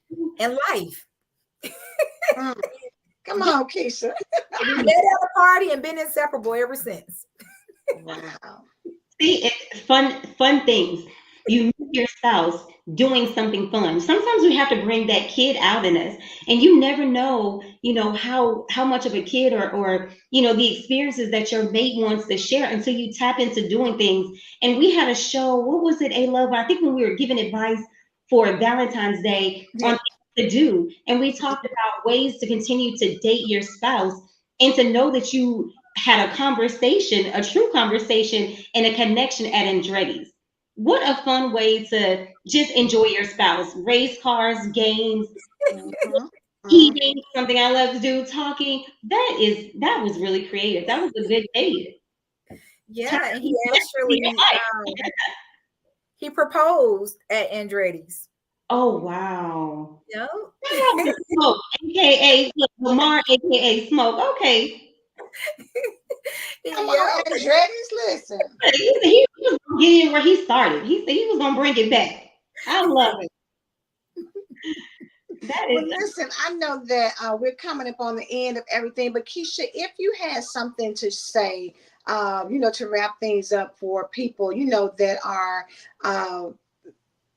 and life. Come on, Keisha. We met at a party and been inseparable ever since. Wow. See, it's fun things. You meet your spouse doing something fun. Sometimes we have to bring that kid out in us, and you never know, how much of a kid or the experiences that your mate wants to share until you tap into doing things. And we had a show. What was it? A Love. I think when we were giving advice for Valentine's Day on things to do, and we talked about ways to continue to date your spouse and to know that you had a conversation, a true conversation, and a connection at Andretti's. What a fun way to just enjoy your spouse. Race cars, games, eating, something I love to do, talking. That was really creative. That was a good date. Yeah, and he actually he proposed at Andretti's. Oh wow. Yeah. Smoke, aka Lamar, aka Smoke. Okay. Come on, Andretti's, listen. He was gonna get in where he started. He said he was gonna bring it back. I love it. Well, listen, I know that we're coming up on the end of everything, but Keisha, if you had something to say, to wrap things up for people, that are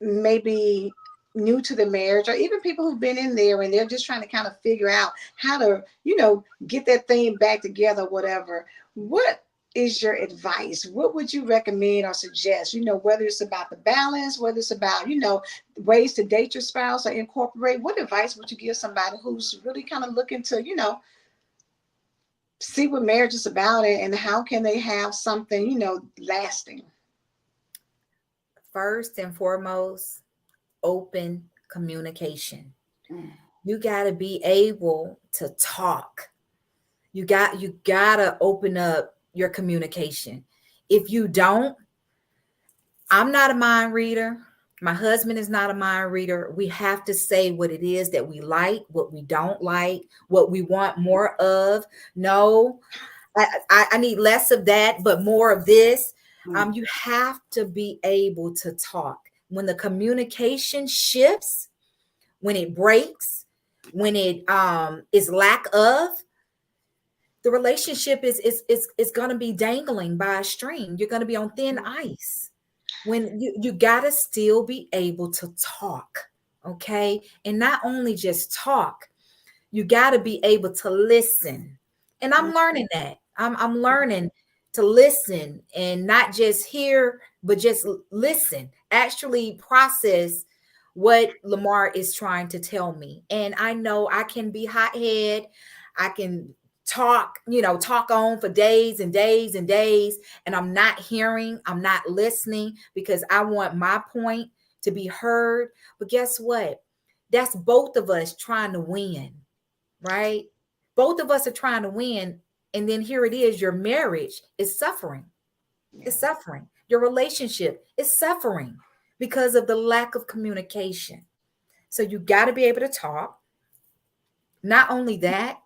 maybe new to the marriage, or even people who've been in there and they're just trying to kind of figure out how to, get that thing back together, whatever. What is your advice? What would you recommend or suggest? Whether it's about the balance, whether it's about, ways to date your spouse or incorporate, what advice would you give somebody who's really kind of looking to, see what marriage is about and how can they have something, lasting? First and foremost, open communication. You got to be able to talk. You got to open up your communication. If you don't, I'm not a mind reader. My husband is not a mind reader. We have to say what it is that we like, what we don't like, what we want more of. No, I need less of that, but more of this. You have to be able to talk. When the communication shifts, when it breaks, when it is lack of, the relationship is going to be dangling by a string. You're going to be on thin ice. When you got to still be able to talk, okay? And not only just talk, you got to be able to listen. And I'm learning that. I'm learning to listen and not just hear, but just listen, actually process what Lamar is trying to tell me. And I know I can be hothead. I can talk, talk on for days and days and days, and I'm not hearing, I'm not listening because I want my point to be heard. But guess what? That's both of us trying to win, right? Both of us are trying to win. And then here it is, your marriage is suffering. It's suffering. Your relationship is suffering because of the lack of communication. So you got to be able to talk. Not only that,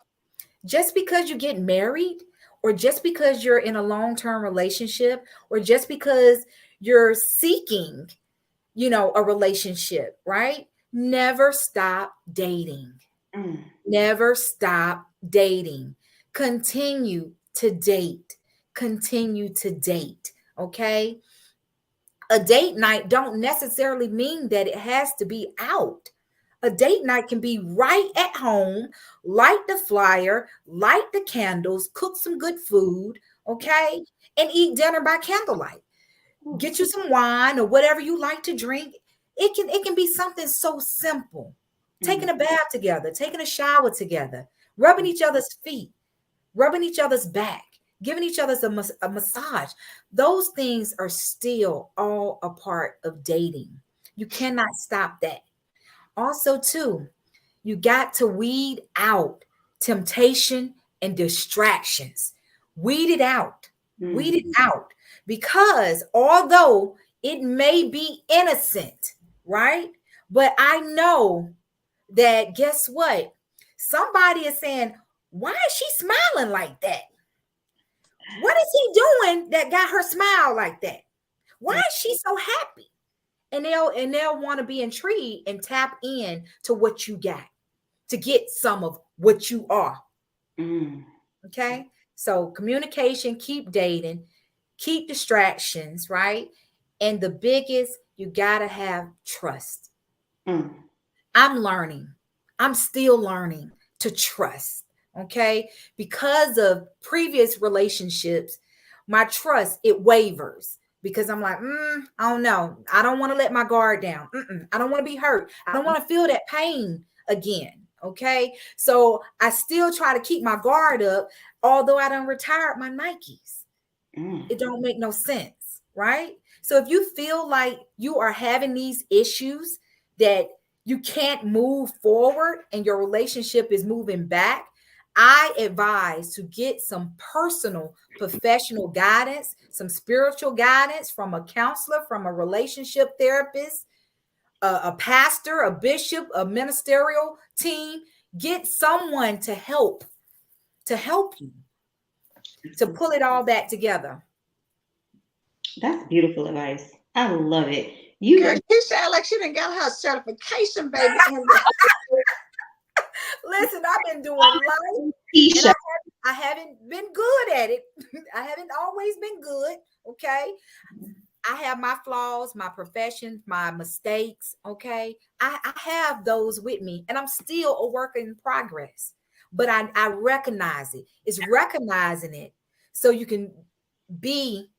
just because you get married or just because you're in a long-term relationship or just because you're seeking, a relationship, right? Never stop dating. Never stop dating. Continue to date. Continue to date. Okay. A date night don't necessarily mean that it has to be out. A date night can be right at home, light the flyer, light the candles, cook some good food, okay, and eat dinner by candlelight. Get you some wine or whatever you like to drink. It can be something so simple. Taking a bath together, taking a shower together, rubbing each other's feet, rubbing each other's back, giving each other a massage. Those things are still all a part of dating. You cannot stop that. Also, too, you got to weed out temptation and distractions. Weed it out. Weed it out. Because although it may be innocent, right? But I know that guess what? Somebody is saying, why is she smiling like that? What is he doing that got her smile like that? Why is she so happy? And they'll want to be intrigued and tap in to what you got to get some of what you are. Okay. So communication, keep dating, keep distractions, right? And the biggest, you got to have trust. I'm learning. I'm still learning to trust. Okay. Because of previous relationships, my trust, it wavers because I'm like, I don't know. I don't want to let my guard down. I don't want to be hurt. I don't want to feel that pain again. Okay. So I still try to keep my guard up, although I done retired my Nikes. It don't make no sense. Right. So if you feel like you are having these issues that you can't move forward and your relationship is moving back, I advise to get some personal professional guidance, some spiritual guidance from a counselor, from a relationship therapist, a pastor, a bishop, a ministerial team. Get someone to help you to pull it all back together. That's beautiful advice. I love it. Girl, you sound like she done got her certification, baby. Listen, I've been doing life. Keisha. I haven't been good at it. I haven't always been good. Okay. I have my flaws, my profession, my mistakes. Okay. I have those with me and I'm still a work in progress, but I recognize it. It's recognizing it so you can be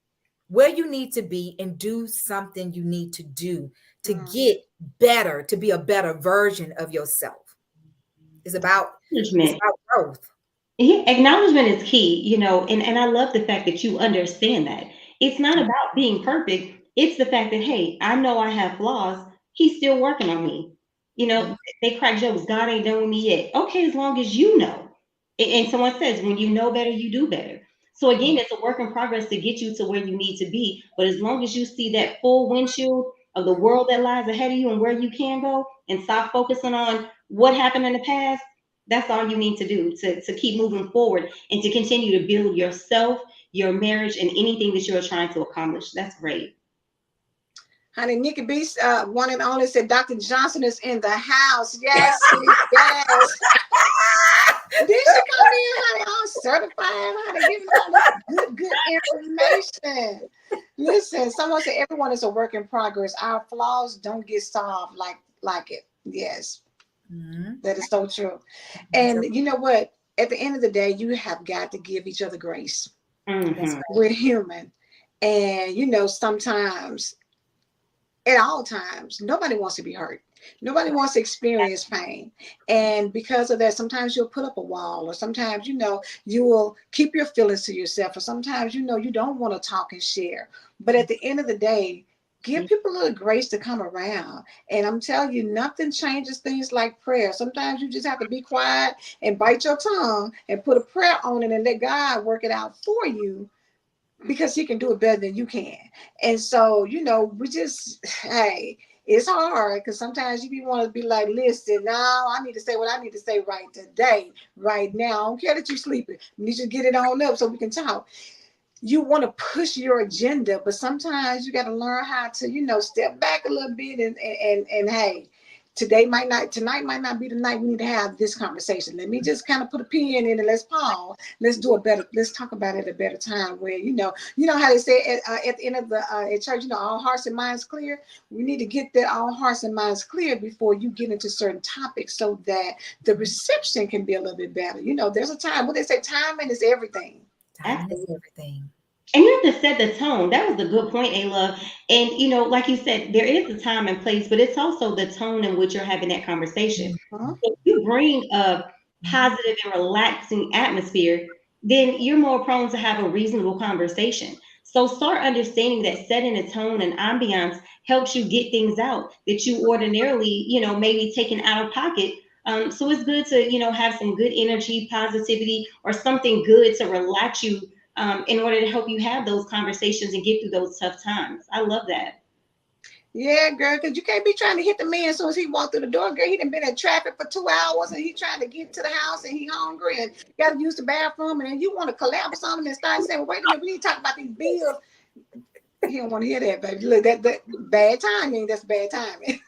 where you need to be and do something you need to do to get better, to be a better version of yourself. It's about growth. Yeah, acknowledgement is key, and I love the fact that you understand that. It's not about being perfect. It's the fact that, hey, I know I have flaws. He's still working on me. They crack jokes. God ain't done with me yet. Okay, as long as you know. And someone says, when you know better, you do better. So again, it's a work in progress to get you to where you need to be. But as long as you see that full windshield of the world that lies ahead of you and where you can go and stop focusing on what happened in the past, that's all you need to do to keep moving forward and to continue to build yourself, your marriage and anything that you're trying to accomplish. That's great. Honey, Nikki B, one and only said Dr. Johnson is in the house. Yes, sis, yes. Did she come in, honey, all certified, honey, giving all this good information. Listen, someone said everyone is a work in progress. Our flaws don't get solved like it. Yes, that is so true. And you know what? At the end of the day, you have got to give each other grace. Mm-hmm. We're human. And, you know, sometimes, at all times, nobody wants to be hurt. Nobody wants to experience pain. And because of that, sometimes you'll put up a wall, or sometimes, you know, you will keep your feelings to yourself, or sometimes, you know, you don't want to talk and share. But at the end of the day, give people a little grace to come around. And I'm telling you, nothing changes things like prayer. Sometimes you just have to be quiet and bite your tongue and put a prayer on it and let God work it out for you, because he can do it better than you can. And so, you know, we just, hey, it's hard because sometimes you want to be like, listen, now I need to say what I need to say right today, right now. I don't care that you're sleeping. You need to get it on up so we can talk. You want to push your agenda, but sometimes you got to learn how to, you know, step back a little bit and hey, tonight might not be the night we need to have this conversation. Let me just kind of put a pin in it. Let's pause. Let's talk about it at a better time where, you know how they say at the end of the at church, you know, all hearts and minds clear. We need to get that all hearts and minds clear before you get into certain topics so that the reception can be a little bit better. You know, there's a time, what they say, timing is everything. Time is everything. And you have to set the tone. That was a good point, A-Love. And, you know, like you said, there is a time and place, but it's also the tone in which you're having that conversation. Uh-huh. If you bring a positive and relaxing atmosphere, then you're more prone to have a reasonable conversation. So start understanding that setting a tone and ambiance helps you get things out that you ordinarily, you know, maybe taking out of pocket. So it's good to, you know, have some good energy, positivity, or something good to relax you in order to help you have those conversations and get through those tough times. I love that. Yeah, girl, because you can't be trying to hit the man as soon as he walked through the door. Girl, he done been in traffic for 2 hours and he trying to get to the house and he hungry and got to use the bathroom, and then you want to collapse on him and start saying, well, wait a minute, we need to talk about these bills. He don't want to hear that, baby. Look, that bad timing. That's bad timing.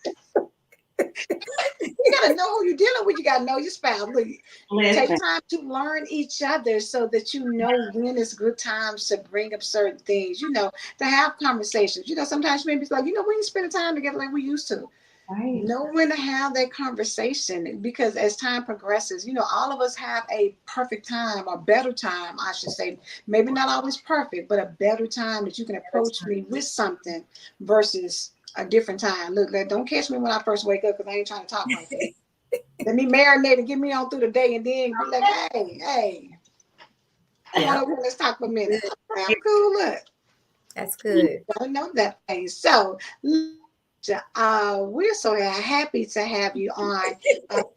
You gotta know who you're dealing with. You gotta know your spouse. Look, take time to learn each other so that you know when it's good times to bring up certain things. You know, to have conversations. You know, sometimes maybe it's like, you know, we ain't spending time together like we used to. Right. Know when to have that conversation, because as time progresses, you know, all of us have a perfect time, or better time, I should say. Maybe not always perfect, but a better time that you can approach me with something versus a different time. Look, don't catch me when I first wake up, because I ain't trying to talk like that. Let me marinate and get me on through the day, and then be like, hey, come on over, let's talk for a minute. I'm cool. Look, That's good. gotta know that thing. So we're so happy to have you on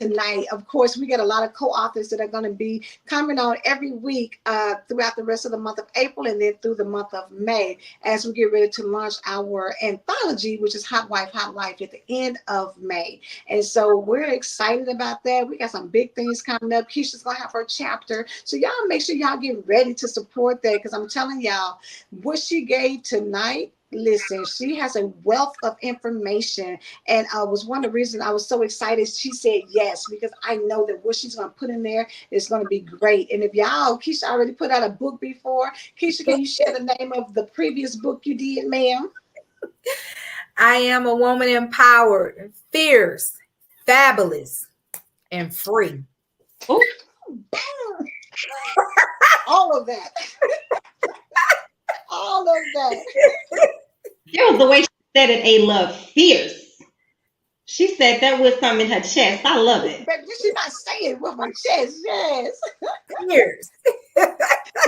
tonight. Of course, we get a lot of co-authors that are going to be coming on every week throughout the rest of the month of April, and then through the month of May, as we get ready to launch our anthology, which is Hot Wife at the end of May. And so we're excited about that. We got some big things coming up. Keisha's going to have her chapter. So y'all make sure y'all get ready to support that, because I'm telling y'all, what she gave tonight, listen, she has a wealth of information, and was one of the reasons I was so excited she said yes, because I know that what she's going to put in there is going to be great. And if y'all, Keisha already put out a book before. Keisha, can you share the name of the previous book you did, ma'am? I Am a Woman Empowered, Fierce, Fabulous, and Free. Oh, all of that. All of that. That was the way she said it, A-Love, fierce. She said that with something in her chest. I love it. Baby, she not saying it with my chest, yes. Fierce.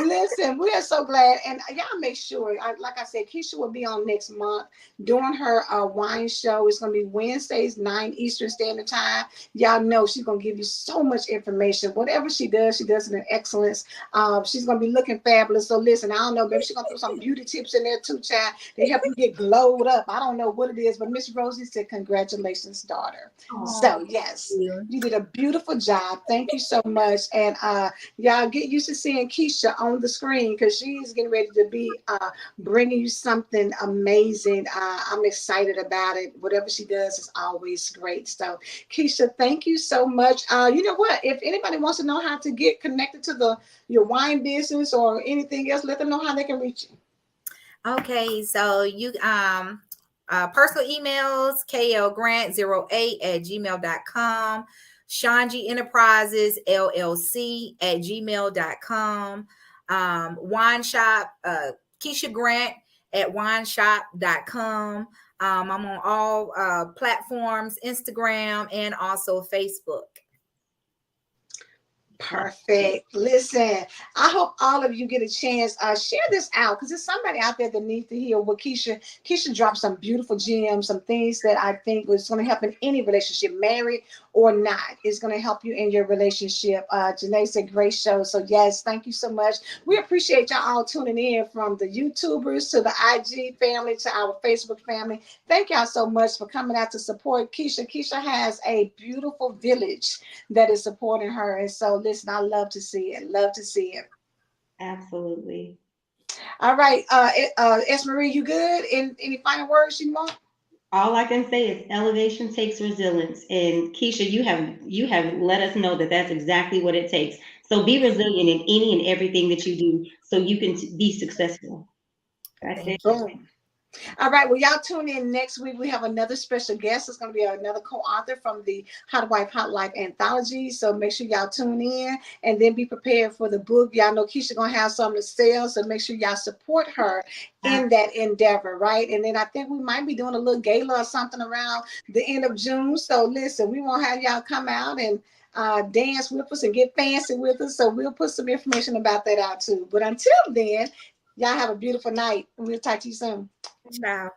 Listen, we are so glad, and y'all make sure, like I said, Keisha will be on next month doing her wine show. It's going to be Wednesdays, 9 Eastern Standard Time. Y'all know she's going to give you so much information. Whatever she does in an excellence. She's going to be looking fabulous. So listen, I don't know, baby, she's going to throw some beauty tips in there too, child. They help you get glowed up. I don't know what it is, but Miss Rosie said, congratulations, daughter. So yes, you did a beautiful job. Thank you so much. And y'all get used to seeing Keisha on the screen, because because she's getting ready to be bringing you something amazing. I'm excited about it. Whatever she does is always great. So, Keisha, thank you so much. You know what? If anybody wants to know how to get connected to your wine business or anything else, let them know how they can reach you. Okay, so you personal emails klgrant08@gmail.com, Shanji Enterprises LLC @gmail.com, wine shop Keisha Grant at wineshop.com. I'm on all platforms, Instagram and also Facebook. Perfect. Listen, I hope all of you get a chance. Share this out because there's somebody out there that needs to hear what Keisha dropped some beautiful gems, some things that I think was going to help in any relationship, married or not. It's going to help you in your relationship. Janae said, great show. So yes, thank you so much. We appreciate y'all all tuning in, from the YouTubers to the IG family to our Facebook family. Thank y'all so much for coming out to support Keisha. Keisha has a beautiful village that is supporting her. And so, listen, I love to see it. Love to see it. Absolutely. All right. Marie, you good? Any final words you want? All I can say is elevation takes resilience. And Keisha, you have let us know that that's exactly what it takes. So be resilient in any and everything that you do so you can be successful. That's it. Thank you. Boom. All right. Well, y'all tune in next week. We have another special guest. It's going to be another co-author from the Hot Wife, Hot Life anthology. So make sure y'all tune in and then be prepared for the book. Y'all know Keisha going to have something to sell. So make sure y'all support her in that endeavor, right? And then I think we might be doing a little gala or something around the end of June. So listen, we won't have y'all come out and dance with us and get fancy with us. So we'll put some information about that out too. But until then, y'all have a beautiful night. We'll talk to you soon. Ciao.